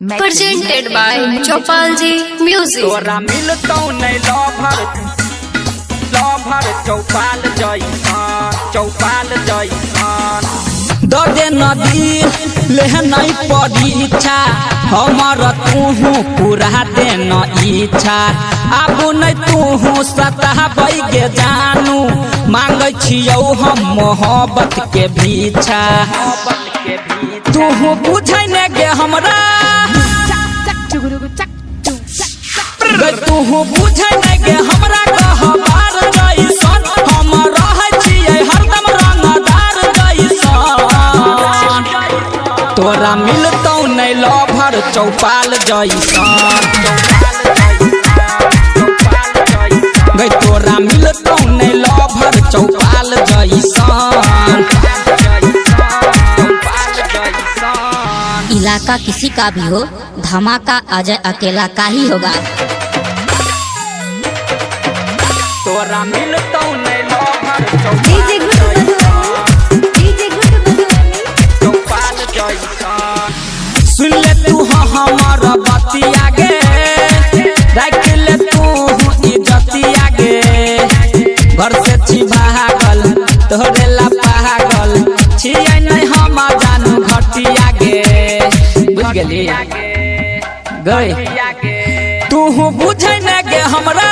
Presented by Chopalji Music. तोरा मिलतौ नहीं लभर चौपाल जैसन दे नदी ले नहीं परीक्षा हमर तूहू पूरा दे न इच्छा आबू नहीं तूहू सताबै गे जानू मांगै छियौ हम मोहब्बत के भीछा तूहू बुझै ने गे हमरा तूहू बुझै ने गे हमरा कहबार जैसन हम रहै छियै हरदम रंगदार जैसन तोरा मिलतौ नहीं लभर चौपाल जैसन गई तोरा मिलतौ नहीं लभर चौपाल जैसन इलाका किसी का भी हो धमाका अजय अकेला का ही होगा। तोरा मिलतौ नहीं लभर चौपाल जैसन सुन ले तू हमर बतिया गे राख ले तू इज्जतिया गे घर से छी भागल तोरे ला पागल छियै नहीं हम जानू घटिया गे बुझ गेली गई तू बुझै ने गे हमरा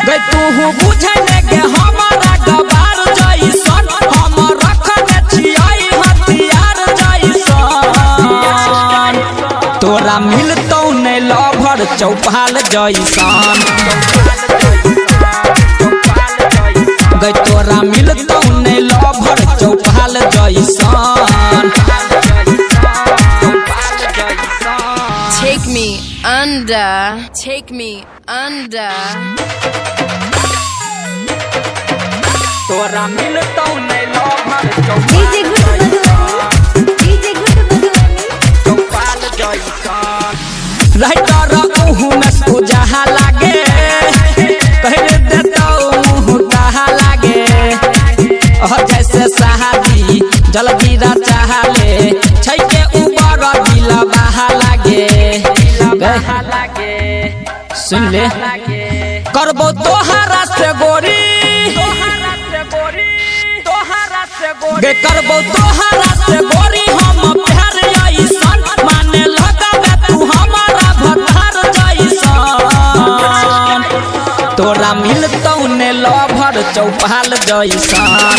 गई तू बुझै ने गे हमरा गबार जैसन हम रखने छियै हथियार जैसन तोरा मिलतौ नहीं लभर चौपाल जैसन गई तोरा मिलतौ नहीं लभर चौपाल जैसन Take me under. तोरा मिलतौ नहीं लभर चौपाल जैसन राइटर उहू में सुजहा लागे कह देतौ मुँह कहा लागे जैसे शादी जल्दी चाहले छै के ऊपर दिल बहा लागे सुन ले करबो तोहरा से गोरी गे करबो तोहरा से गोरी हम प्यार ऐसन माने लगावे तू हमारा भतार जैसन तोरा मिलतौ ने लभर चौपाल जैसन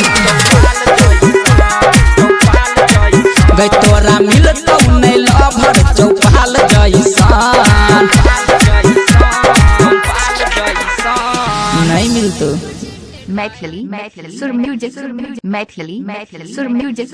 गे तोरा मिलतौ ने लभर चौपाल जैसन नहीं मिलतो मैथिली सुर म्यूजिक